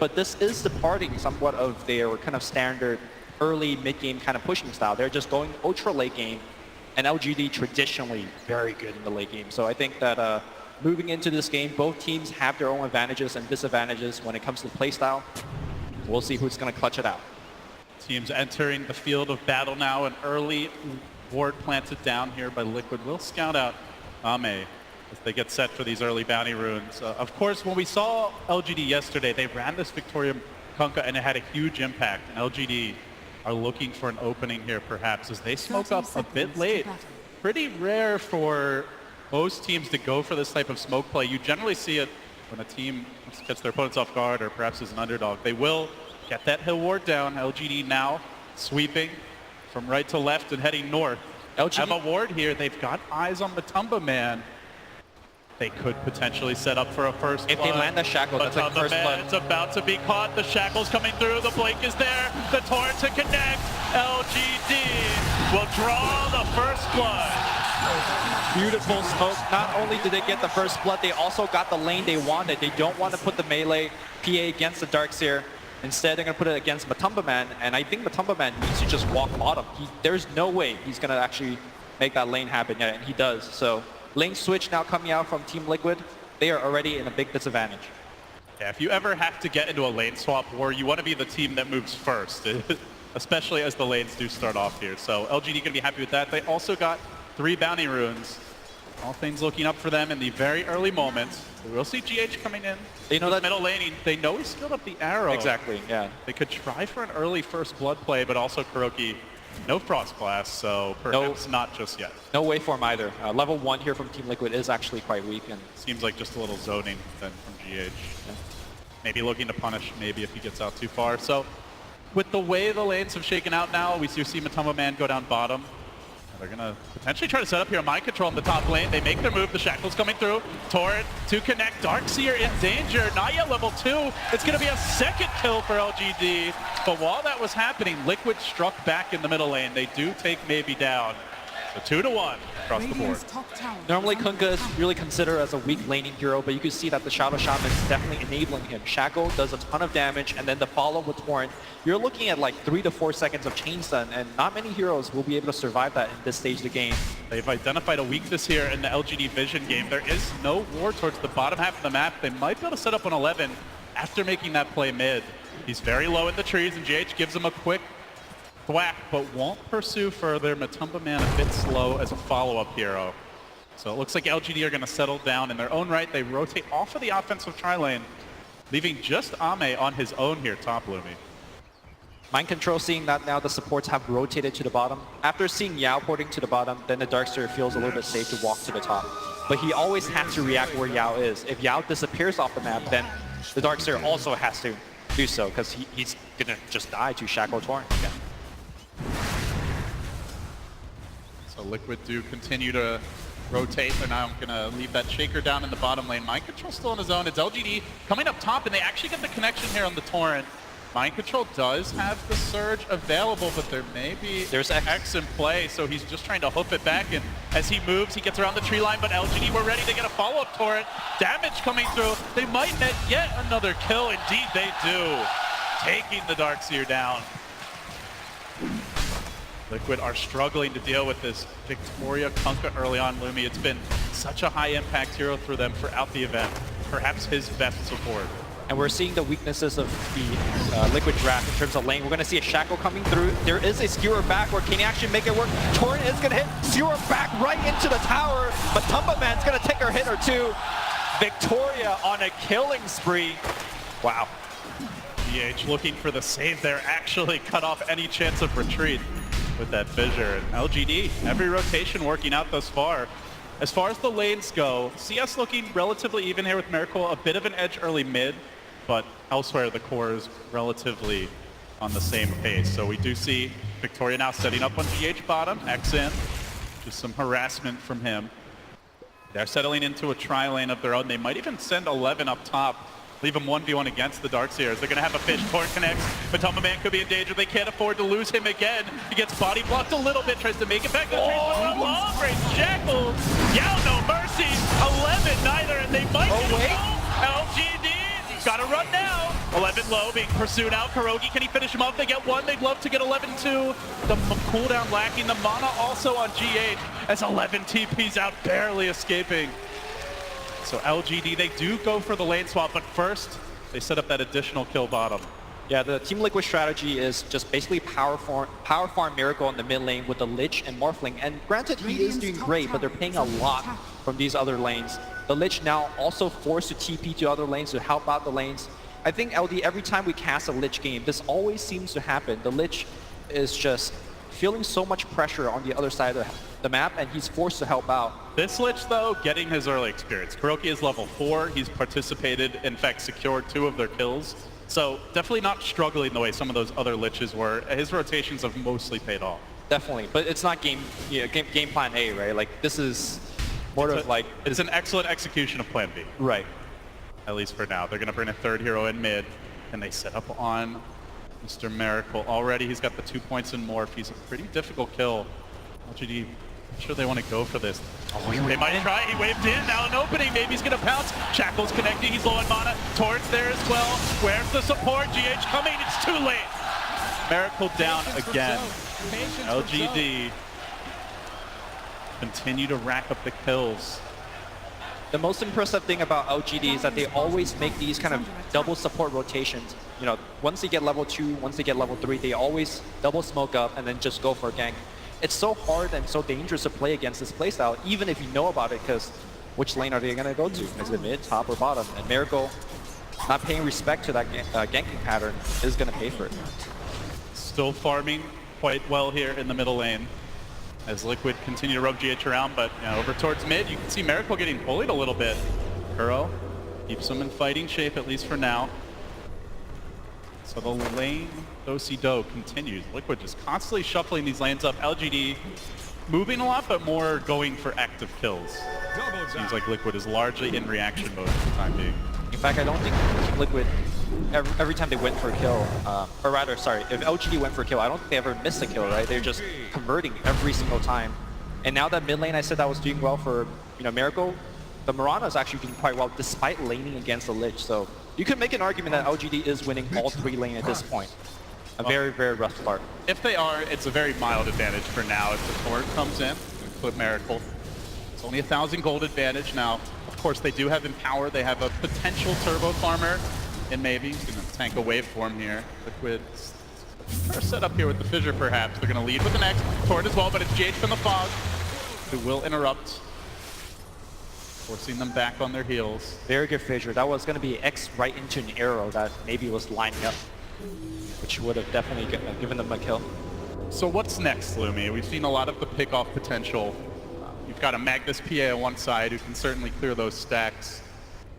but this is departing somewhat of their kind of standard early mid-game kind of pushing style. They're just going ultra late game, and Lgd traditionally very good in the late game. So I think that moving into this game, both teams have their own advantages and disadvantages when it comes to play style. We'll see who's going to clutch it out. Teams entering the field of battle now. An early ward planted down here by Liquid will scout out Maher as they get set for these early bounty runes. Of course, when we saw Lgd yesterday, they ran this Victoria Kunkka and it had a huge impact. And Lgd are looking for an opening here perhaps as they smoke up a bit late. Pretty rare for most teams to go for this type of smoke play. You generally see it when a team gets their opponents off guard or perhaps is an underdog. They will get that hill ward down. Lgd now sweeping from right to left and heading north. LGD have a ward here. They've got eyes on Matumba Man. They could potentially set up for a first blood. If they land the shackle, that's like first blood. It's about to be caught. The shackle's coming through. The blink is there. The torrent to connect. Lgd will draw the first blood. Beautiful smoke. Not only did they get the first blood, they also got the lane they wanted. They don't want to put the melee PA against the Darkseer. Instead, they're going to put it against Matumba Man, and I think Matumba Man needs to just walk bottom. There's no way he's going to actually make that lane happen yet, and he does. So lane switch now coming out from Team Liquid. They are already in a big disadvantage. Yeah, if you ever have to get into a lane swap war, you want to be the team that moves first, especially as the lanes do start off here. So Lgd going to be happy with that. They also got 3 bounty runes. All things looking up for them in the very early moments. We'll see GH coming in. You know that middle laning. They know he's filled up the arrow. Exactly, yeah. They could try for an early first blood play, but also Kuroki, no frost glass, so perhaps not just yet. No waveform either. Level 1 here from Team Liquid is actually quite weak. And seems like just a little zoning then from GH. Yeah. Maybe looking to punish, maybe if he gets out too far. So with the way the lanes have shaken out now, we do see Matumba Man go down bottom. They're going to potentially try to set up here mind control in the top lane. They make their move. The shackle's coming through. Torrent to connect. Darkseer in danger. Not yet level 2. It's going to be a second kill for Lgd. But while that was happening, Liquid struck back in the middle lane. They do take maybe down. So 2-1 across the board. Normally Kunkka is really considered as a weak laning hero, but you can see that the Shadow Shaman is definitely enabling him. Shackle does a ton of damage, and then the follow with Torrent. You're looking at like 3 to 4 seconds of chain stun, and not many heroes will be able to survive that in this stage of the game. They've identified a weakness here in the Lgd Vision game. There is no ward towards the bottom half of the map. They might be able to set up an 11 after making that play mid. He's very low in the trees, and GH gives him a quick thwack, but won't pursue further. Matumba Man a bit slow as a follow-up hero. So it looks like Lgd are going to settle down in their own right. They rotate off of the offensive tri-lane, leaving just Maher on his own here, top Lumi. Mind control, seeing that now the supports have rotated to the bottom. After seeing Yao porting to the bottom, then the Darkseer feels a little bit safe to walk to the top. But he always has to react where Yao is. If Yao disappears off the map, then the Darkseer also has to do so, because he's going to just die to Shackle Torrent again. So Liquid do continue to rotate. They're now going to leave that Shaker down in the bottom lane. Mind control still on his own. It's Lgd coming up top, and they actually get the connection here on the Torrent. Mind control does have the surge available, but there may be X in play, so he's just trying to hoof it back, and as he moves, he gets around the tree line, but Lgd were ready to get a follow-up Torrent. Damage coming through. They might net yet another kill. Indeed, they do. Taking the Darkseer down. Liquid are struggling to deal with this Victoria Kunkka early on, Lumi. It's been such a high-impact hero for them throughout the event. Perhaps his best support. And we're seeing the weaknesses of the Liquid draft in terms of lane. We're going to see a Shackle coming through. There is a skewer backward. Can he actually make it work? Torrent is going to hit skewer back right into the tower. But Matumba Man's going to take a hit or two. Victoria on a killing spree. Wow. GH looking for the save there. Actually cut off any chance of retreat with that fissure. And Lgd, every rotation working out thus far. As far as the lanes go, CS looking relatively even here with Miracle. A bit of an edge early mid, but elsewhere the core is relatively on the same pace. So we do see Victoria now setting up on GH bottom, X in, just some harassment from him. They're settling into a tri-lane of their own. They might even send 11 up top, leave him 1v1 against the Darkseers. They're going to have a fish. Torrent connects. Matumba Man could be in danger. They can't afford to lose him again. He gets body blocked a little bit, tries to make it back to the trees. Long range Shackle. Yao, no mercy. 11 neither, and they might get a goal. Lgd gotta run now. 11 low, being pursued out. Kurogi, can he finish him off? They get one. They'd love to get 11-2. The cooldown lacking. The mana also on G8 as 11 TPs out, barely escaping. So LGD, they do go for the lane swap, but first, they set up that additional kill bottom. Yeah, the Team Liquid strategy is just basically power farm Miracle in the mid lane with the Lich and Morphling. And granted, he is doing great, but they're paying a lot from these other lanes. The Lich now also forced to TP to other lanes to help out the lanes. I think LD, every time we cast a Lich game, this always seems to happen. The Lich is just feeling so much pressure on the other side of the map, and he's forced to help out. This Lich, though, getting his early experience. Kurogi is level 4. He's participated, in fact, secured 2 of their kills. So definitely not struggling the way some of those other Liches were. His rotations have mostly paid off. Definitely, but it's not game plan A, right? Like, this is more of like... It's an excellent execution of plan B. Right. At least for now. They're going to bring a third hero in mid, and they set up on Mr. Miracle. Already he's got the 2 points and more. He's a pretty difficult kill. LGD, I'm sure they want to go for this. They might try. He waved in. Now an opening. Maybe he's going to pounce. Shackle's connecting. He's low on mana. Torrent's there as well. Where's the support? GH coming. It's too late. Miracle down again. LGD continue to rack up the kills. The most impressive thing about LGD is that they always make these kind of double support rotations. You know, once they get level 2, once they get level 3, they always double smoke up and then just go for a gank. It's so hard and so dangerous to play against this playstyle, even if you know about it, because which lane are they going to go to? Is it mid, top, or bottom? And Miracle, not paying respect to that ganking pattern, is going to pay for it. Still farming quite well here in the middle lane as Liquid continue to roam GH around, but you know, over towards mid, you can see Miracle getting bullied a little bit. Kuro keeps him in fighting shape, at least for now. So the lane do-si-do continues. Liquid just constantly shuffling these lanes up. LGD moving a lot, but more going for active kills. Seems like Liquid is largely in reaction mode for the time being. In fact, I don't think Liquid, every time they went for a kill, or rather, sorry, if LGD went for a kill, I don't think they ever missed a kill, right? They're just converting every single time. And now that mid lane I said that was doing well for, you know, Miracle, the Mirana is actually doing quite well despite laning against the Lich. So you could make an argument that LGD is winning all 3 lane at this point. A very, very rough start. If they are, it's a very mild advantage for now. If the Torrent comes in, clip Miracle. It's only 1,000 gold advantage now. Of course, they do have Empower. They have a potential Turbo Farmer, and maybe he's going to tank a waveform here. Liquid are set up here with the Fissure, perhaps. They're going to lead with the next Torrent as well, but it's GH from the Fog, who will interrupt, forcing them back on their heels. Very good Fissure. That was going to be X right into an arrow that maybe was lining up, which would have definitely given them a kill. So what's next, Lumi? We've seen a lot of the pick-off potential. You've got a Magnus PA on one side who can certainly clear those stacks.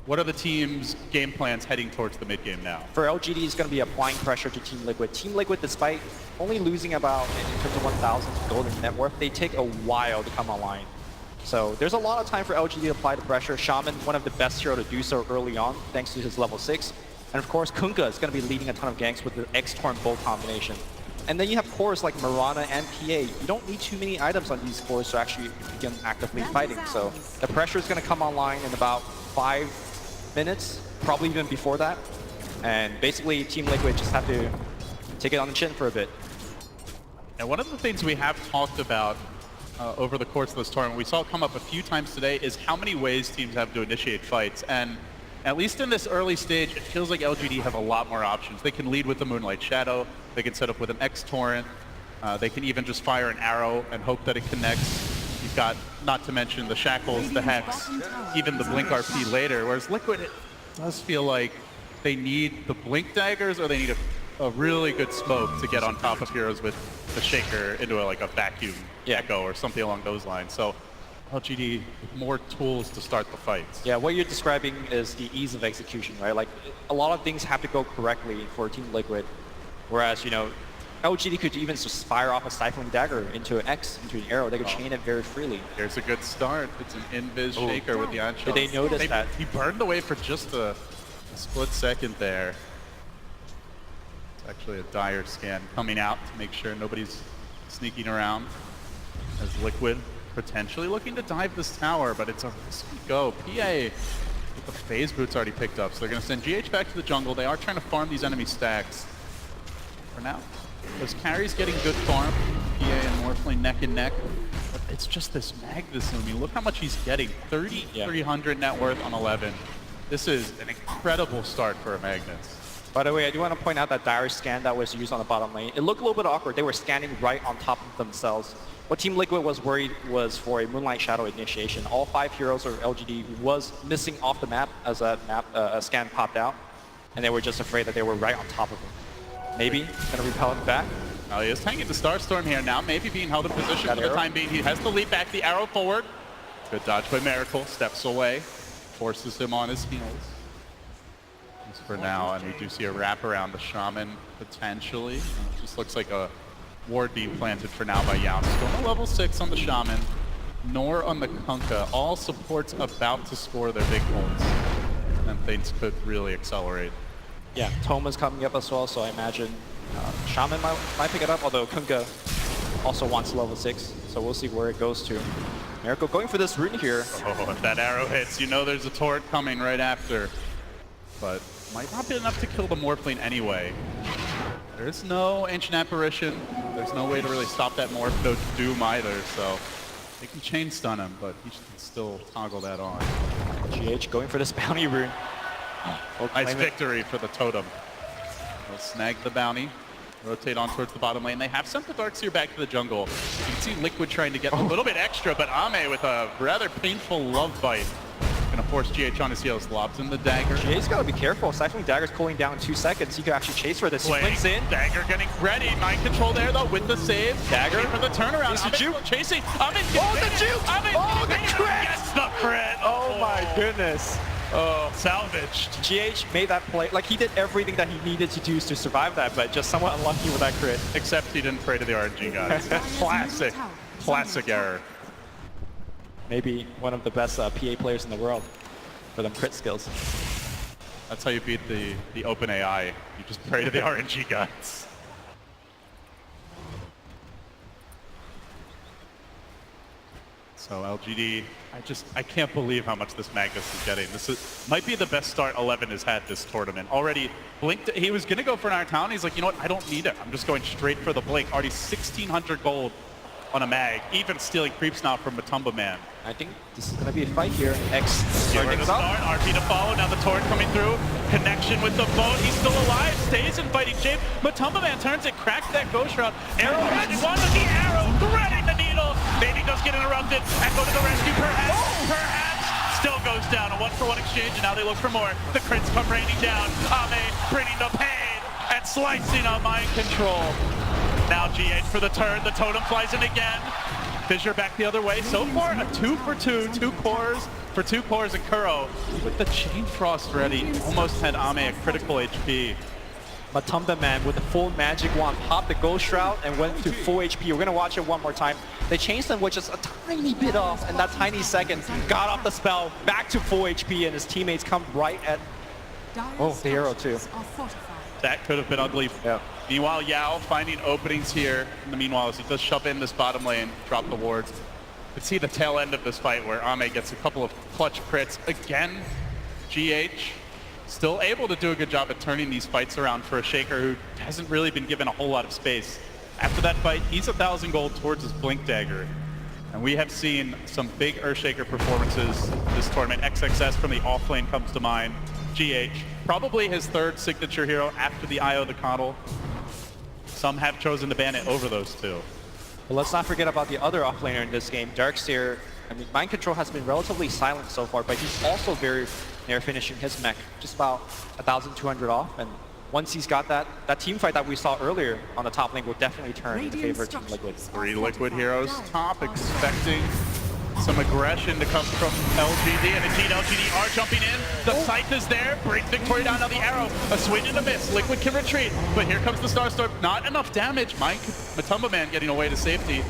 What are the team's game plans heading towards the mid-game now? For LGD, it's going to be applying pressure to Team Liquid. Team Liquid, despite only losing about, in terms of 1,000 gold in net worth, they take a while to come online. So there's a lot of time for LGD to apply the pressure. Shaman, one of the best hero to do so early on, thanks to his level 6. And of course, Kunkka is going to be leading a ton of ganks with the X-Torn Bolt combination. And then you have cores like Mirana and PA. You don't need too many items on these cores to actually begin actively fighting. So the pressure is going to come online in about 5 minutes, probably even before that. And basically, Team Liquid just have to take it on the chin for a bit. And one of the things we have talked about over the course of this tournament, we saw it come up a few times today, is how many ways teams have to initiate fights. And at least in this early stage, it feels like LGD have a lot more options. They can lead with the Moonlight Shadow, they can set up with an X-Torrent, they can even just fire an arrow and hope that it connects. You've got, not to mention, the Shackles, the Hex, even the Blink RP later, whereas Liquid, it does feel like they need the Blink Daggers or they need a really good smoke to get on top of heroes with the Shaker into like a vacuum echo or something along those lines. So LGD with more tools to start the fights. Yeah, what you're describing is the ease of execution, right? Like, a lot of things have to go correctly for Team Liquid, whereas, you know, LGD could even just fire off a Stifling Dagger into an X, into an arrow. They could chain it very freely. Here's a good start. It's an invis Shaker with the on-shot. Did they notice that? He burned away for just a split second there. It's actually a dire scan coming out to make sure nobody's sneaking around as Liquid potentially looking to dive this tower, but it's a risky go. PA The phase boot's already picked up, so they're going to send GH back to the jungle. They are trying to farm these enemy stacks. For now, those carries getting good farm. PA and Morphling neck and neck. But it's just this Magnus. I mean, look how much he's getting. 3,300 net worth on 11. This is an incredible start for a Magnus. By the way, I do want to point out that dire scan that was used on the bottom lane. It looked a little bit awkward. They were scanning right on top of themselves. What Team Liquid was worried was for a Moonlight Shadow initiation. All 5 heroes or LGD was missing off the map as a scan popped out. And they were just afraid that they were right on top of him. Maybe going to repel him back. Oh, he is tanking the Starstorm here now, maybe being held in position for the time being. He has to leap back the arrow forward. Good dodge by Miracle, steps away, forces him on his heels. Just for now, and we do see a wrap around the Shaman potentially. It just looks like a ward being planted for now by Yao. Just going to level 6 on the Shaman, nor on the Kunkka. All supports about to score their big points, and things could really accelerate. Yeah, Toma's coming up as well, so I imagine Shaman might pick it up, although Kunkka also wants level 6, so we'll see where it goes to. Miracle going for this rune here. Oh, if that arrow hits, you know there's a turret coming right after. But might not be enough to kill the Morphling anyway. There's no Ancient Apparition. There's no way to really stop that Morph, no Doom either, so they can chain stun him, but he can still toggle that on. GH going for this bounty rune. Nice victory for the Totem. They'll snag the bounty, rotate on towards the bottom lane. They have sent the Darkseer back to the jungle. You can see Liquid trying to get a little bit extra, but Ame with a rather painful love bite. Gonna force GH on his heels, lobs in the dagger. GH's gotta be careful. Siphoning Dagger's cooling down in 2 seconds. He could actually chase for this. He blinks in. Dagger getting ready. Mind control there though with the save. Dagger for the turnaround. He's the juke. Chasing. Oh, the juke! Oh, the crit! Yes, the crit! Oh my goodness. Oh, salvaged. GH made that play. Like, he did everything that he needed to do to survive that, but just somewhat unlucky with that crit. Except he didn't pray to the RNG gods. Classic error. Maybe one of the best PA players in the world for them crit skills. That's how you beat the open AI. You just pray to the RNG gods. So LGD, I can't believe how much this Magnus is getting. This might be the best start 11 has had this tournament. Already blinked, he was gonna go for an Iron Talon. He's like, you know what, I don't need it. I'm just going straight for the blink. Already 1,600 gold on a mag, even stealing creeps now from Matumba Man. I think this is gonna be a fight here. X starting to us up. start, RP to follow, now the Torrent coming through. Connection with the boat, he's still alive, stays in fighting shape. Matumba Man turns it, cracks that Ghost Shroud. Arrowhead, one with the arrow, threading the needle. Maybe does get interrupted. Echo to the rescue, perhaps still goes down. A 1-for-1 exchange, and now they look for more. The crits come raining down. Ame bringing the pain and slicing on mind control. Now GH for the turn, the totem flies in again. Fissure back the other way. So far, a 2-for-2, 2 cores for 2 cores and Kuro. With the Chain Frost ready, almost had Ame at critical HP. Matumba Man with the full magic wand popped the Ghost Shroud and went to full HP. We're gonna watch it one more time. They changed him with just a tiny bit off, and that tiny second got off the spell, back to full HP, and his teammates come right at the hero too. That could have been ugly. Yeah. Meanwhile, Yao finding openings here. In the meanwhile, as he does shove in this bottom lane, drop the wards. You can see the tail end of this fight where Ame gets a couple of clutch crits. Again, GH still able to do a good job at turning these fights around for a Shaker who hasn't really been given a whole lot of space. After that fight, he's 1,000 gold towards his Blink Dagger. And we have seen some big Earthshaker performances this tournament. XXS from the offlane comes to mind. GH, probably his 3rd signature hero after the Io the Coddle. Some have chosen to ban it over those 2. But let's not forget about the other offlaner in this game, Darkseer. I mean, Mind Control has been relatively silent so far, but he's also very near finishing his mech, just about 1,200 off. And once he's got that team fight that we saw earlier on the top lane will definitely turn in favor of Team Liquid. 3 Liquid heroes top, expecting some aggression to come from LGD, and indeed LGD are jumping in. The Scythe is there, brings Victoria down, now the arrow. A swing and a miss, Liquid can retreat, but here comes the Starstorm. Not enough damage, Matumba Man getting away to safety.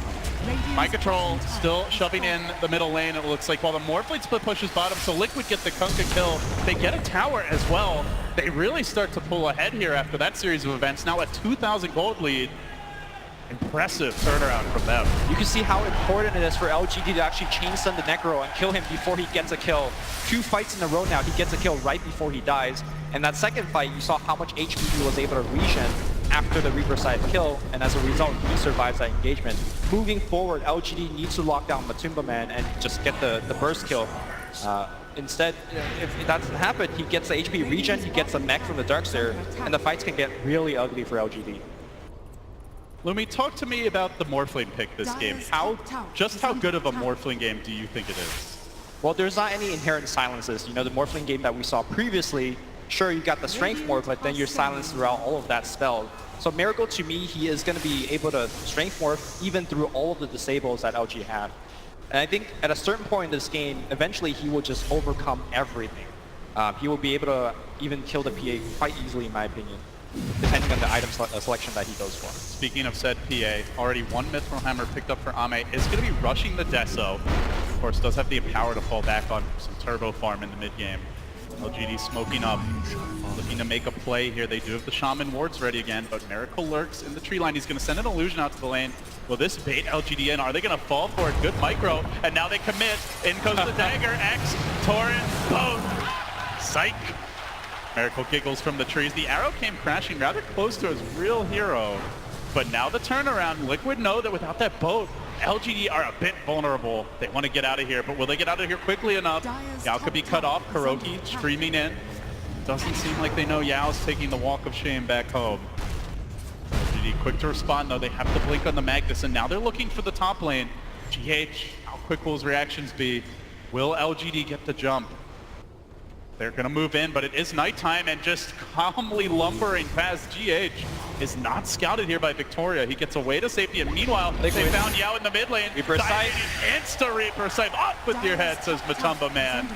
Mind Control still shoving in the middle lane, it looks like, while the Morphling split pushes bottom, so Liquid get the Kunkka kill. They get a tower as well. They really start to pull ahead here after that series of events. Now a 2,000 gold lead. Impressive turnaround from them. You can see how important it is for Lgd to actually chain stun the Necro and kill him before he gets a kill. 2 fights in a row now, he gets a kill right before he dies. And that second fight, you saw how much HP he was able to regen after the Reaper side kill, and as a result, he survives that engagement. Moving forward, Lgd needs to lock down Matumba Man and just get the burst kill. Instead, if that doesn't happen, he gets the HP regen, he gets the mech from the Darkseer, and the fights can get really ugly for Lgd. Lumi, talk to me about the Morphling pick this game. Just how good of a Morphling game do you think it is? Well, there's not any inherent silences. You know, the Morphling game that we saw previously, sure, you got the Strength Morph, but then you're silenced throughout all of that spell. So Miracle, to me, he is going to be able to Strength Morph even through all of the disables that LG have. And I think at a certain point in this game, eventually he will just overcome everything. He will be able to even kill the PA quite easily, in my opinion, depending on the item selection that he goes for. Speaking of said PA, already 1 Mithril Hammer picked up for Ame. Is going to be rushing the Deso. Of course, does have the power to fall back on some turbo farm in the mid game. Lgd smoking up, looking to make a play here. They do have the Shaman wards ready again, but Miracle lurks in the tree line. He's going to send an illusion out to the lane. Will this bait Lgd in? Are they going to fall for it? Good micro, and now they commit. In goes the dagger, X, Torrent, both. Psych. Miracle giggles from the trees. The arrow came crashing rather close to his real hero, but now the turnaround. Liquid know that without that boat, Lgd are a bit vulnerable. They want to get out of here, but will they get out of here quickly enough? Yao could be cut off. Kuroki streaming in. Doesn't seem like they know Yao's taking the walk of shame back home. Lgd quick to respond though. They have to blink on the Magnus, and now they're looking for the top lane. GH, how quick will his reactions be? Will Lgd get the jump? They're going to move in, but it is nighttime, and just calmly lumbering past GH is not scouted here by Victoria. He gets away to safety, and meanwhile, they found Yao in the mid lane. Reaper Scythe. Insta Reaper Scythe. Up with your head, says Matumba Man.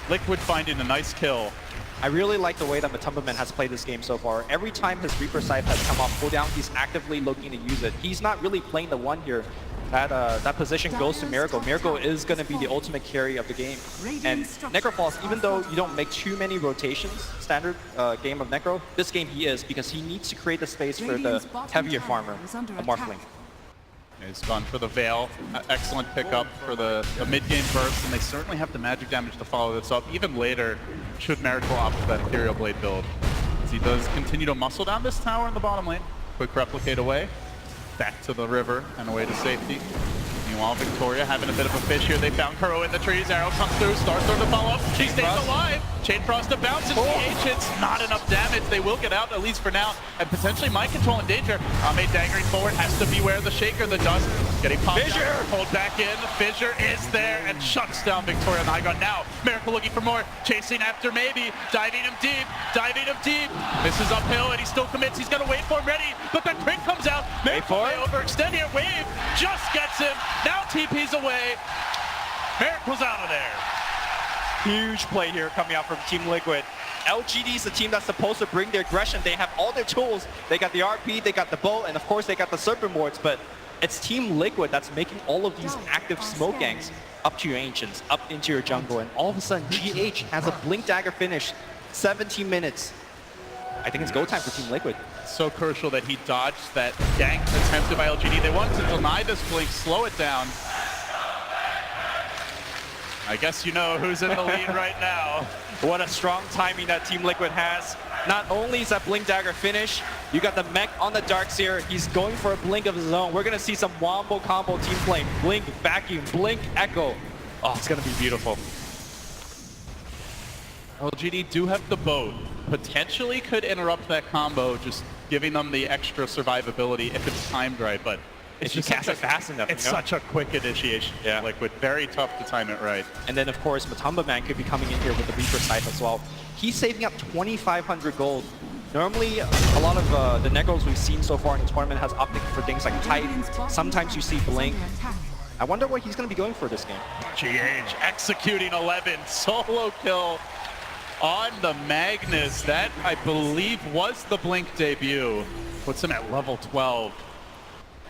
Liquid finding a nice kill. I really like the way that Matumba Man has played this game so far. Every time his Reaper Scythe has come off cooldown, he's actively looking to use it. He's not really playing the one here. That position goes to Miracle. Miracle is going to be the ultimate carry of the game. And Necrofalls, even though you don't make too many rotations, standard game of Necro, this game he is, because he needs to create the space for the heavier farmer, a Morphling. He's gone for the Veil. Excellent pickup for the mid-game burst, and they certainly have the magic damage to follow this up, even later, should Miracle opt for that Ethereal Blade build. As he does continue to muscle down this tower in the bottom lane. Quick replicate away. Back to the river and away to safety. Meanwhile, Victoria having a bit of a fish here. They found Kuro in the trees. Arrow comes through. Starts to follow up. She stays alive. Chain Frost to bounce. And PH hits not enough damage. They will get out, at least for now. And potentially Mind Control in danger. Ame daggering forward. Has to beware the Shaker. The dust getting popped out. Pulled back in. Fissure is there and shuts down Victoria Nygon. Now, Miracle looking for more. Chasing after maybe. Diving him deep. Diving him deep. This is uphill and he still commits. He's going to wait for him. Ready. But the crit comes out. Miracle may overextend here. Wave just gets him. Now TP's away. Miracle's out of there. Huge play here coming out from Team Liquid. Lgd is the team that's supposed to bring their aggression. They have all their tools. They got the RP, they got the bow, and of course they got the Serpent Wards, but it's Team Liquid that's making all of these active smoke gangs up to your Ancients, up into your jungle, and all of a sudden GH has a Blink Dagger finish, 17 minutes. I think it's go time for Team Liquid. So crucial that he dodged that gank attempted by Lgd. They want to deny this blink, slow it down. I guess you know who's in the lead right now. What a strong timing that Team Liquid has. Not only is that Blink Dagger finish, you got the mech on the Darkseer. He's going for a blink of his own. We're going to see some wombo combo team play. Blink, vacuum, blink, echo. Oh, it's going to be beautiful. Lgd do have the boat. Potentially could interrupt that combo, just giving them the extra survivability if it's timed right, but it's just cast it fast enough. It's such a quick initiation. Yeah. Liquid, very tough to time it right. And then of course Matumba Man could be coming in here with the Reaper Scythe as well. He's saving up 2,500 gold. Normally, a lot of the Negros we've seen so far in the tournament has opted for things like Tide. Sometimes you see Blink. I wonder what he's going to be going for this game. GH executing 11, solo kill on the Magnus. That, I believe, was the Blink debut. Puts him at level 12.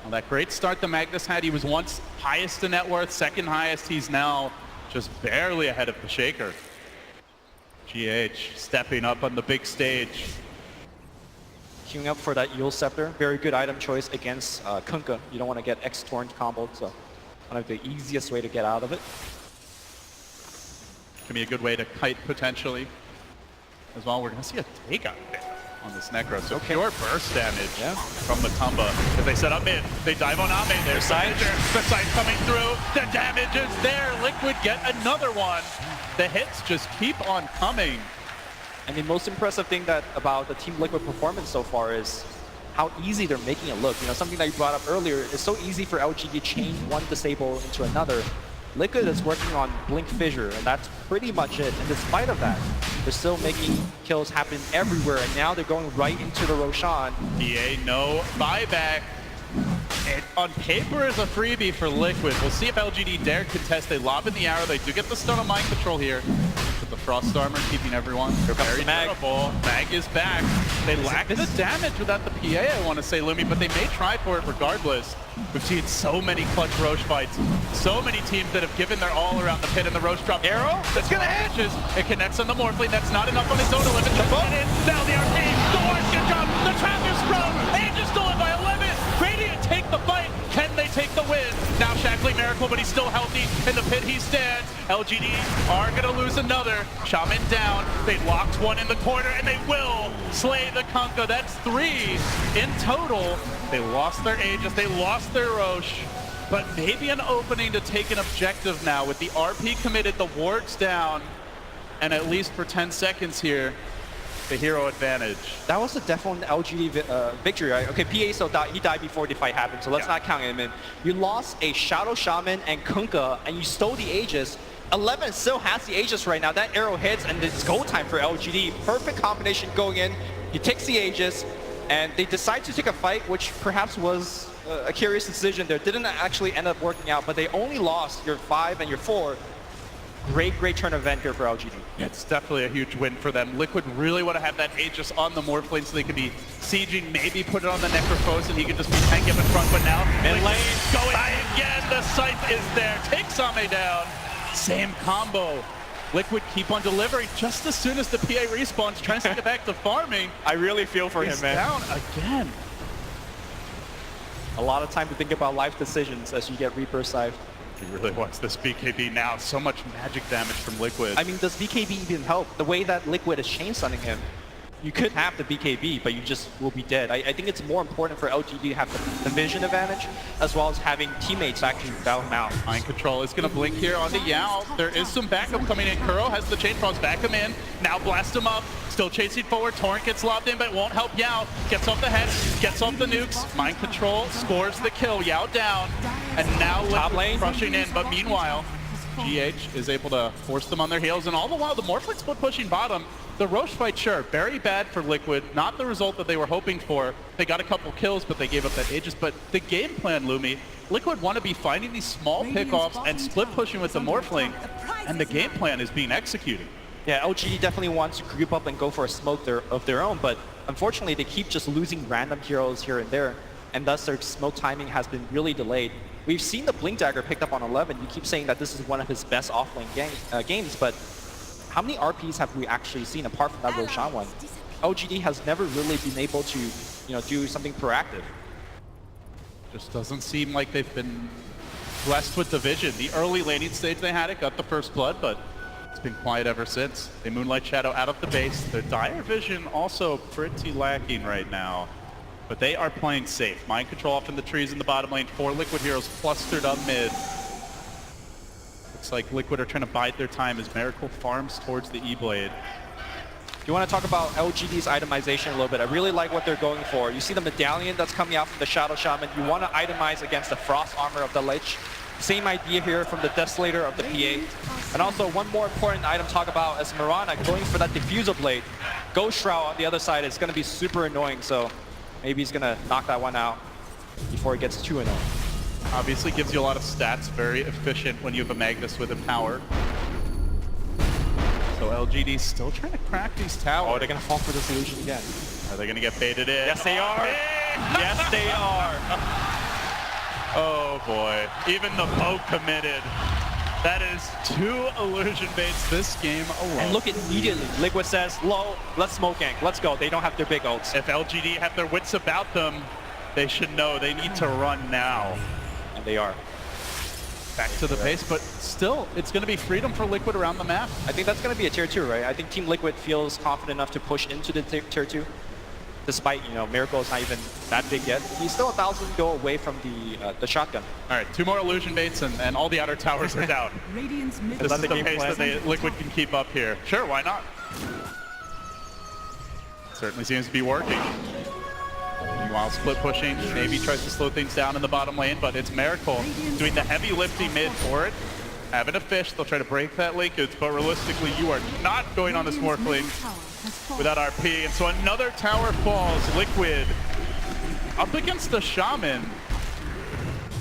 Well, that great start the Magnus had. He was once highest in net worth, second highest. He's now just barely ahead of the Shaker. GH stepping up on the big stage. queuing up for that Yule Scepter. Very good item choice against Kunkka. You don't want to get X-Torrent comboed, so one of the easiest way to get out of it. Can be a good way to kite potentially. As well, we're going to see a takeout on this Necro. So pure burst damage from Matumba. If they set up mid, they dive on Ame. There's side. The side coming through. The damage is there. Liquid get another one. The hits just keep on coming. And the most impressive thing about the Team Liquid performance so far is how easy they're making it look. You know, something that you brought up earlier, it's so easy for LGD to change one disable into another. Liquid is working on Blink Fissure, and that's pretty much it. And despite of that, they're still making kills happen everywhere, and now they're going right into the Roshan. PA, no buyback. It, on paper, is a freebie for Liquid. We'll see if LGD dare contest. They lob in the arrow. They do get the stun on Mind Control here. But the Frost Armor keeping everyone very durable. Mag is back. They lack the damage without the PA, I want to say, Lumi, but they may try for it regardless. We've seen so many clutch Roche fights. So many teams that have given their all around the pit, and the Roche drop arrow. That's going to hit. It connects on the Morphling. That's not enough on its own to limit the boat. Now the RP. The Wars get dropped. The trap is thrown. Aegis stolen by 11. Radiant take the fight. Can they take the win? Now Shackly Miracle, but he's still healthy. In the pit he stands. LGD are going to lose another. Shaman down. They locked one in the corner, and they will slay the Kunkka. That's 3 in total. They lost their Aegis. They lost their Roche. But maybe an opening to take an objective now with the RP committed, the wards down, and at least for 10 seconds here, the hero advantage. That was a definite LGD victory, right? Okay, PA still died. He died before the fight happened, so let's not count him in. You lost a Shadow Shaman and Kunkka, and you stole the Aegis. 11 still has the Aegis right now. That arrow hits, and it's go time for LGD. Perfect combination going in. He takes the Aegis, and they decide to take a fight, which perhaps was a curious decision there. Didn't actually end up working out, but they only lost your 5 and your 4. Great turn event here for LGD. Yeah, it's definitely a huge win for them. Liquid really want to have that Aegis on the Morphling so they can be sieging, maybe put it on the Necrophos and he can just be tanking up in front, but now mid lane going again, the scythe is there, takes Ame down. Same combo. Liquid keep on delivering just as soon as the PA respawns, trying to get back to farming. I really feel for him, man. Down again. A lot of time to think about life decisions as you get Reaper Scythe. He really wants this BKB now. So much magic damage from Liquid. I mean, does BKB even help? The way that Liquid is chain stunning him, you could have the BKB, but you just will be dead. I think it's more important for LGD to have the vision advantage, as well as having teammates actually battle him out. Mind Control is going to blink here on the Yao. There is some backup coming in. Kuro has the chain frogs, back him in. Now blast him up. Still chasing forward. Torrent gets lobbed in, but it won't help Yao. Gets off the head, gets off the nukes. Mind Control scores the kill. Yao down. And now Liquid crushing in, but meanwhile, GH is able to force them on their heels, and all the while the Morphling split pushing bottom. The Roche fight, sure, very bad for Liquid, not the result that they were hoping for. They got a couple kills, but they gave up that Aegis. But the game plan, Lumi, Liquid want to be finding these small pickoffs and split pushing with the Morphling, and the game plan is being executed. Yeah, LGD definitely wants to group up and go for a smoke of their own, but unfortunately they keep just losing random heroes here and there, and thus their smoke timing has been really delayed. We've seen the Blink Dagger picked up on 11. You keep saying that this is one of his best offlane games, but how many RPs have we actually seen apart from that Roshan one? LGD has never really been able to, do something proactive. Just doesn't seem like they've been blessed with the vision. The early laning stage they had it, got the first blood, but it's been quiet ever since. They Moonlight Shadow out of the base. Their dire vision also pretty lacking right now. But they are playing safe. Mind Control off in the trees in the bottom lane. 4 Liquid heroes clustered up mid. Looks like Liquid are trying to bide their time as Miracle farms towards the E-Blade. You want to talk about LGD's itemization a little bit. I really like what they're going for. You see the medallion that's coming out from the Shadow Shaman. You want to itemize against the Frost Armor of the Lich. Same idea here from the Desolator of the PA. And also one more important item to talk about is Mirana going for that Diffusal Blade. Ghost Shroud on the other side is going to be super annoying, so maybe he's going to knock that one out before it gets too annoying. Obviously gives you a lot of stats, very efficient when you have a Magnus with Empower. So LGD's still trying to crack these towers. Oh, they're going to fall for this illusion again. Are they going to get baited in? Yes, they are. Yes, they are. Oh boy, even the Poke committed. That is 2 illusion baits this game alone. And look, immediately, Liquid says, low, let's smoke gank, let's go. They don't have their big ults. If LGD have their wits about them, they should know they need to run now. And they are. Back to the base, but still, it's going to be freedom for Liquid around the map. I think that's going to be a tier 2, right? I think Team Liquid feels confident enough to push into the tier 2. Despite, you know, Miracle is not even that big yet. He's still 1,000 go away from the shotgun. All right, 2 more illusion baits and all the outer towers are down. This is the pace that Liquid can keep up here. Sure, why not? Certainly seems to be working. Meanwhile, split pushing, maybe tries to slow things down in the bottom lane, but it's Miracle doing the heavy lifting mid for it. Having a fish, they'll try to break that linkage, but realistically, you are not going on this Morphling without RP. And so another tower falls. Liquid up against the Shaman.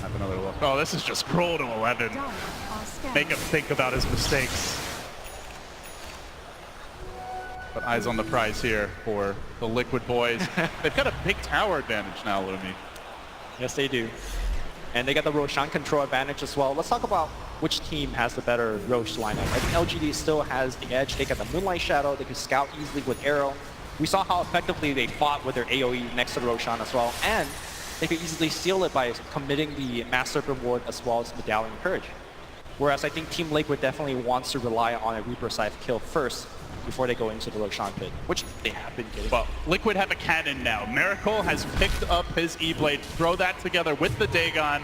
Have another look. Oh, this is just scroll to 11. Make him think about his mistakes. But eyes on the prize here for the Liquid boys. They've got a big tower advantage now, Lumi. Yes, they do. And they got the Roshan control advantage as well. Let's talk about which team has the better Rosh lineup. I think LGD still has the edge. They got the Moonlight Shadow. They can scout easily with Arrow. We saw how effectively they fought with their AoE next to Roshan as well. And they could easily seal it by committing the Mass Serpent Ward as well as Medallion Courage. Whereas I think Team Liquid definitely wants to rely on a Reaper Scythe kill first before they go into the Roshan pit, which they have been getting. Well, Liquid have a cannon now. Miracle has picked up his E-Blade. Throw that together with the Dagon.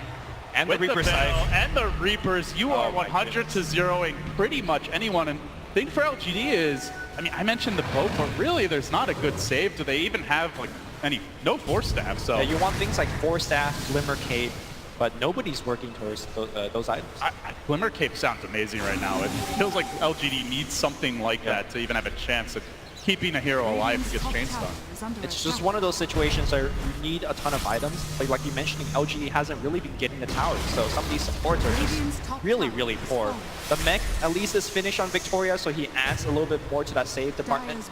And with the Reaper Scythe. And the Reapers. You are 100 to 0ing pretty much anyone. And the thing for LGD is, I mean, I mentioned the boat, but really there's not a good save. Do they even have like no Force Staff? So yeah, you want things like Force Staff, Glimmer Cape, but nobody's working towards those items. Glimmer Cape sounds amazing right now. It feels like LGD needs something like that to even have a chance at keeping a hero alive who gets chainstung. It's just one of those situations where you need a ton of items. Like you mentioned, LGD hasn't really been getting the towers, so some of these supports are just really, really poor. The mech at least is finished on Victoria, so he adds a little bit more to that save department.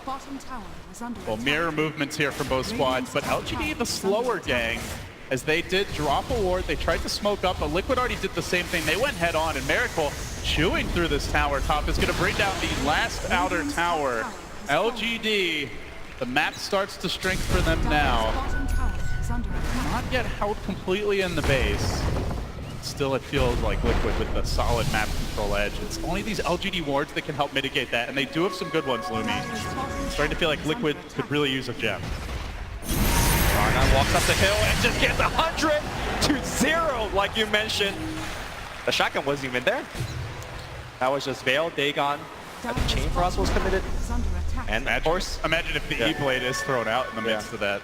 Well, mirror movements here from both squads, but LGD, the slower gang, as they did drop a ward, they tried to smoke up, but Liquid already did the same thing. They went head on, and Miracle chewing through this tower top is going to bring down the last outer tower. LGD, the map starts to shrink for them now. Not yet held completely in the base. Still, it feels like Liquid with the solid map control edge. It's only these LGD wards that can help mitigate that, and they do have some good ones, Lumi. Starting to feel like Liquid could really use a gem. Rana walks up the hill and just gets 100 to 0, like you mentioned. The shotgun wasn't even there. That was just Veil, Dagon. The chain for us was committed. And of course, imagine if the E-Blade is thrown out in the midst of that.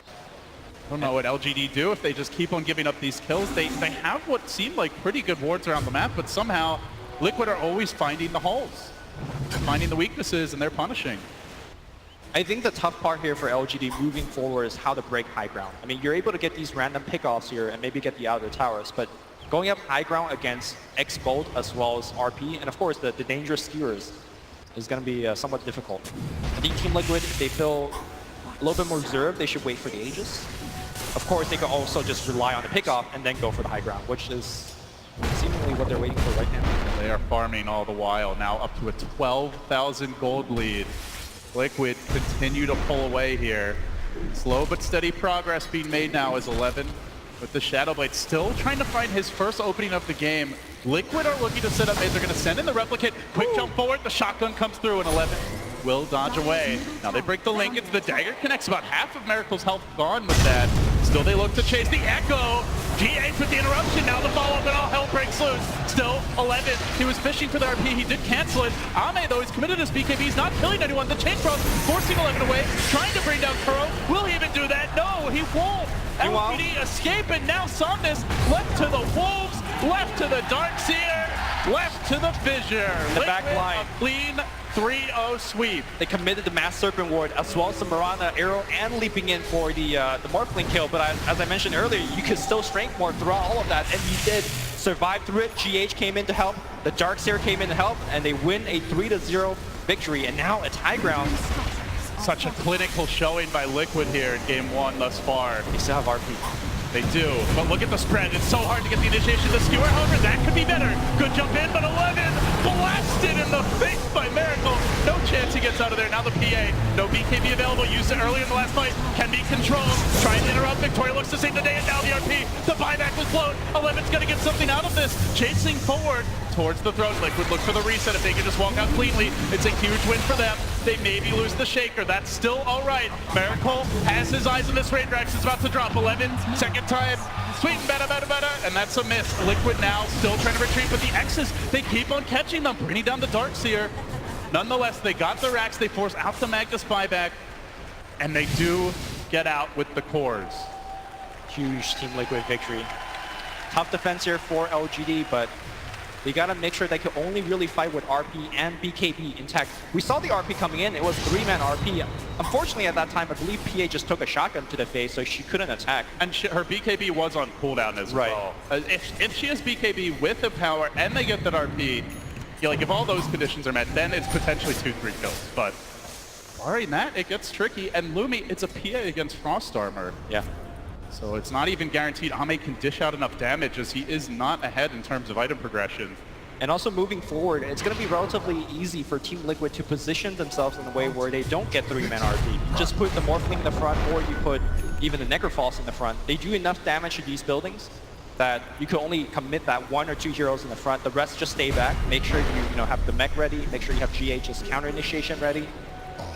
I don't know what LGD do if they just keep on giving up these kills. They have what seemed like pretty good wards around the map, but somehow Liquid are always finding the holes. They're finding the weaknesses and they're punishing. I think the tough part here for LGD moving forward is how to break high ground. I mean, you're able to get these random pickoffs here and maybe get the outer towers, but going up high ground against X-Bolt as well as RP, and of course the dangerous skewers is going to be somewhat difficult. I think Team Liquid, if they feel a little bit more reserved, they should wait for the Aegis. Of course, they could also just rely on the pickoff and then go for the high ground, which is seemingly what they're waiting for right now. They are farming all the while, now up to a 12,000 gold lead. Liquid continue to pull away here. Slow but steady progress being made now as 11. With the Shadowblade still trying to find his first opening of the game. Liquid are looking to set up mid. They're going to send in the replicate. Quick jump forward. The shotgun comes through, and 11 will dodge away. Now they break the link into the dagger. Connects about half of Miracle's health gone with that. Still they look to chase the Echo. GH with the interruption. Now the follow-up and all hell breaks loose. Still 11. He was fishing for the RP. He did cancel it. Ame, though, he's committed his BKB. He's not killing anyone. The chain cross forcing 11 away. Trying to bring down Kuro. Will he even do that? No, he won't. LGD escape, and now Somnus left to the Wolves, left to the Darkseer, left to the Fissure. The back line. A clean 3-0 sweep. They committed the Mass Serpent Ward as well as the Mirana Arrow and leaping in for the Morphling kill. But as I mentioned earlier, you could still strength more throughout all of that, and he did survive through it. GH came in to help, the Darkseer came in to help, and they win a 3-0 victory. And now it's high ground. Such a clinical showing by Liquid here in game one thus far. They still have RP. They do, but look at the spread. It's so hard to get the initiation to skewer. However, that could be better. Good jump in, but 11 blasted in the face by Miracle. No chance he gets out of there. Now the PA, no BKB available. Used it earlier in the last fight. Can be controlled. Trying to interrupt. Victoria looks to save the day, and now the RP. The buyback was blown. 11's gonna get something out of this. Chasing forward towards the throne. Liquid look for the reset. If they can just walk out cleanly, it's a huge win for them. They maybe lose the Shaker. That's still all right. Miracle has his eyes on this raid. Rax is about to drop. 11, second time. Sweet, better, and that's a miss. Liquid now still trying to retreat, but the X's, they keep on catching them, bringing down the Darkseer. Nonetheless, they got the Rax. They force out the Magnus buyback, and they do get out with the cores. Huge Team Liquid victory. Tough defense here for LGD, but they gotta make sure they can only really fight with RP and BKB intact. We saw the RP coming in, it was 3-man RP. Unfortunately at that time, I believe PA just took a shotgun to the face, so she couldn't attack. And her BKB was on cooldown as well. If she has BKB with the power and they get that RP, like if all those conditions are met, then it's potentially 2-3 kills. But barring that, it gets tricky. And Lumi, it's a PA against Frost Armor. Yeah. So it's not even guaranteed Ame can dish out enough damage, as he is not ahead in terms of item progression. And also moving forward, it's going to be relatively easy for Team Liquid to position themselves in a way where they don't get 3-man RP. You just put the Morphling in the front, or you put even the Necrophos in the front. They do enough damage to these buildings that you can only commit that 1 or 2 heroes in the front. The rest just stay back. Make sure you have the mech ready. Make sure you have GH's counter initiation ready.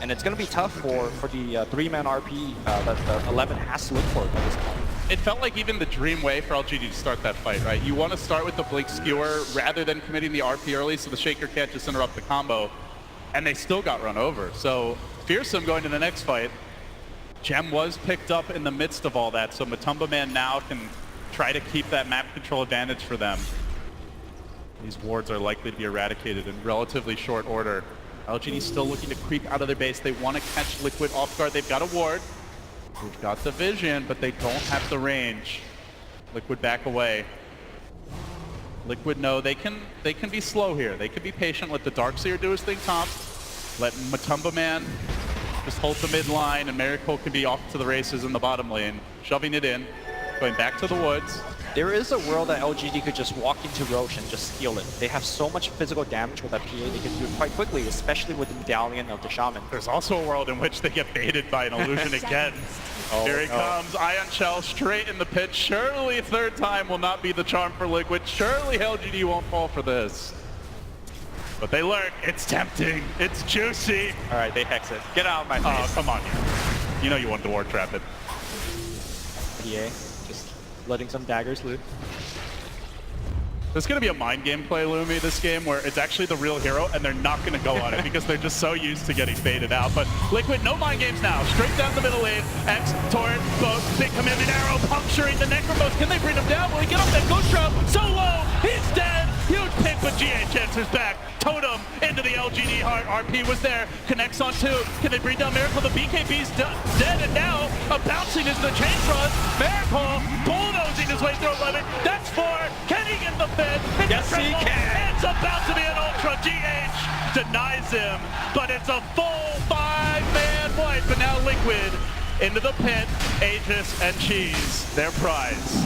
And it's going to be tough for the 3-man RP that the 11 has to look for at this point. It felt like even the dream way for LGD to start that fight, right? You want to start with the Blink Skewer rather than committing the RP early so the Shaker can't just interrupt the combo. And they still got run over. So Fearsome going to the next fight. Gem was picked up in the midst of all that, so Matumba Man now can try to keep that map control advantage for them. These wards are likely to be eradicated in relatively short order. LGD still looking to creep out of their base. They want to catch Liquid off guard. They've got a ward. They've got the vision, but they don't have the range. Liquid back away. Liquid know they can be slow here. They can be patient. Let the Darkseer do his thing top. Let Matumba Man just hold the mid line, and Miracle can be off to the races in the bottom lane, shoving it in, going back to the woods. There is a world that LGD could just walk into Roche and just steal it. They have so much physical damage with that PA, they can do it quite quickly, especially with the medallion of the Shaman. There's also a world in which they get baited by an illusion again. Here he comes, Ion Shell straight in the pit. Surely third time will not be the charm for Liquid. Surely LGD won't fall for this. But they lurk. It's tempting. It's juicy. All right, they hex it. Get out of my face. Oh, come on. You know you wanted to ward trap it. PA. Letting some daggers loot. There's going to be a mind game play, Lumi, this game, where it's actually the real hero, and they're not going to go on it because they're just so used to getting baited out. But Liquid, no mind games now. Straight down the middle lane. X, Torrent, both, big commitment arrow, puncturing the Necromos. Can they bring him down? Will he get off that Ghost Drop? So low! He's dead! Huge pick, but GH answers back. Totem into the LGD heart. RP was there. Connects on 2. Can they bring down Miracle? The BKB's dead, and now a bouncing is the chain front. Miracle bulldozing his way through 11. That's 4. Can he get the 5th? Yes, he can. It's about to be an ultra. GH denies him, but it's a full 5-man fight. But now Liquid into the pit. Aegis and Cheese, their prize.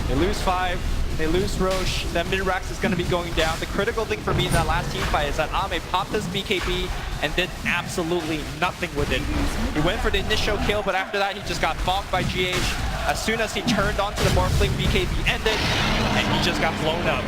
They lose 5. They lose Roche, then Mid-Rax is going to be going down. The critical thing for me in that last team fight is that Ame popped his BKB and did absolutely nothing with it. He went for the initial kill, but after that he just got fogged by GH. As soon as he turned onto the Morphling, BKB ended, and he just got blown up.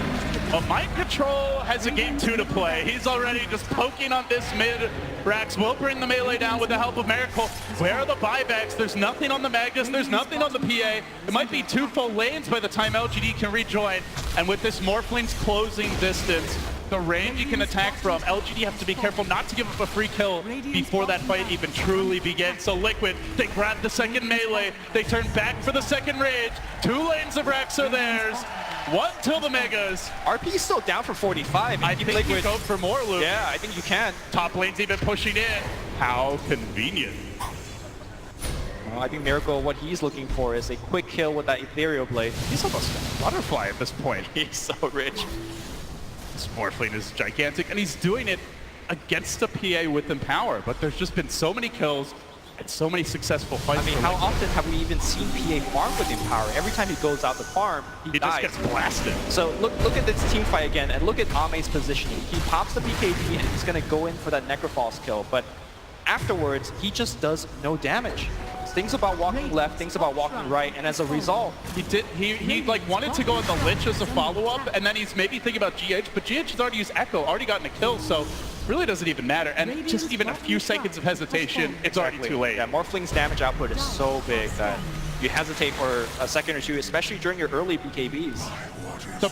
Well, Mind Control has a game 2 to play. He's already just poking on this mid. Rax will bring the melee down with the help of Miracle. Where are the buybacks? There's nothing on the Magnus. There's nothing on the PA. It might be 2 full lanes by the time LGD can rejoin. And with this Morphling's closing distance, the range he can attack from, LGD have to be careful not to give up a free kill before that fight even truly begins. So Liquid, they grab the second melee. They turn back for the second rage. 2 lanes of Rax are theirs. 1 till the Megas. RP is still down for 45. I think you go for more, Luke. Yeah, I think you can. Top lane's even pushing in. How convenient. Well, I think Miracle, what he's looking for is a quick kill with that Ethereal Blade. He's almost a butterfly at this point. He's so rich. This Morphling is gigantic, and he's doing it against a PA with Empower, but there's just been so many kills, It's so many successful fights. I mean, for how Liquid. often have we even seen PA farm with Empower? Every time he goes out to farm, he Just dies. gets blasted. So look at this team fight again, and look at Ame's positioning. He pops the BKB and he's gonna go in for that Necrophos kill, but afterwards, he just does no damage. Things about walking left, things about walking right, and as a result, He like wanted to go on the Lich as a follow-up, and then he's maybe thinking about GH, but GH has already used Echo, already gotten a kill, so really doesn't even matter. And just even a few seconds of hesitation, it's already too late. yeah, Morphling's damage output is so big that you hesitate for a second or two, especially during your early BKBs. The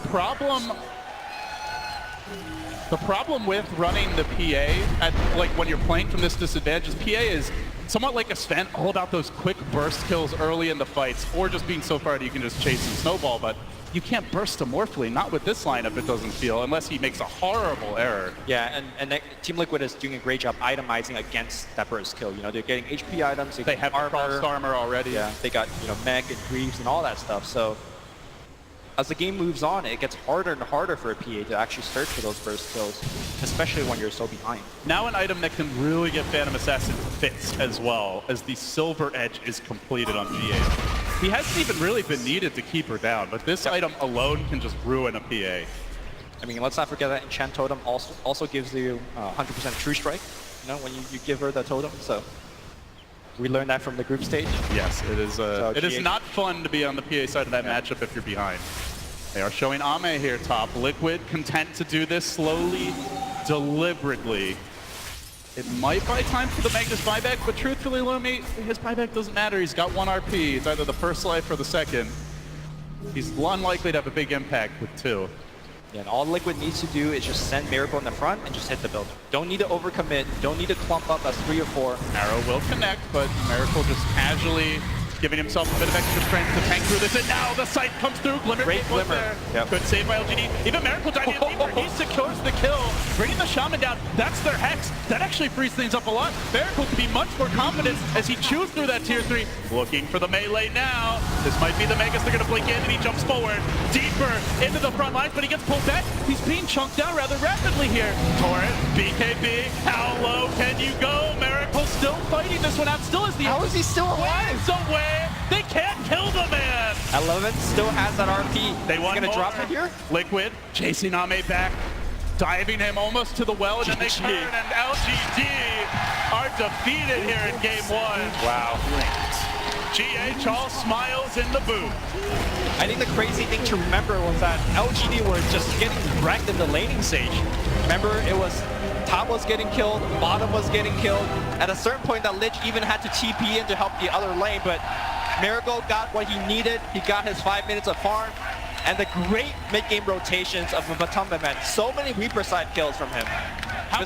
problem with running the PA at like when you're playing from this disadvantage is PA is somewhat like a Sven, all about those quick burst kills early in the fights, or just being so far that you can just chase and snowball, but you can't burst to Morphling, not with this lineup it doesn't feel, unless he makes a horrible error. Yeah, and Team Liquid is doing a great job itemizing against that burst kill. You know, they're getting HP items, They have crossed armor already. Yeah, they got, you know, mech and greaves and all that stuff, so as the game moves on, it gets harder and harder for a PA to actually search for those burst kills, especially when you're so behind. Now an item that can really get Phantom Assassin fits as well, as the Silver Edge is completed on GH. He hasn't even really been needed to keep her down, but this item alone can just ruin a PA. I mean, let's not forget that Enchant Totem also gives you 100% True Strike, you know, when you give her the totem, so we learned that from the group stage. Yes, it is. It is GH not fun to be on the PA side of that matchup if you're behind. They are showing Ame here top. Liquid content to do this slowly, deliberately. It might buy time for the Magnus buyback, but truthfully, Lumi, his buyback doesn't matter. He's got 1 RP. It's either the first life or the second. He's unlikely to have a big impact with 2. Yeah, and all Liquid needs to do is just send Miracle in the front and just hit the builder. Don't need to overcommit, don't need to clump up as 3 or 4. Arrow will connect, but Miracle just casually giving himself a bit of extra strength to tank through this. And now the sight comes through. Glimmer Great was Glimmer. there. Yep. Good save by Lgd. Even Miracle diving in deeper. He secures the kill. Bringing the Shaman down. That's their Hex. That actually frees things up a lot. Miracle can be much more confident as he chews through that tier 3. Looking for the melee now. This might be the Magus. They're going to blink in, and he jumps forward. Deeper into the front lines, but he gets pulled back. He's being chunked down rather rapidly here. Torrent, BKB. How low can you go? Miracle still fighting this one out. Still is the How is he still alive? waves away. They can't kill the man. Element still has that RP. They want gonna more. drop it here? Liquid chasing Ame back, diving him almost to the well, and then they GG. turn, and Lgd are defeated here in game 1. Wow. GH all smiles in the booth. I think the crazy thing to remember was that Lgd were just getting wrecked in the laning stage. Remember, it was top was getting killed, bottom was getting killed. At a certain point, that Lich even had to TP in to help the other lane, but Miracle got what he needed. He got his 5 minutes of farm, and the great mid-game rotations of Matumba, man. So many Reaper side kills from him. How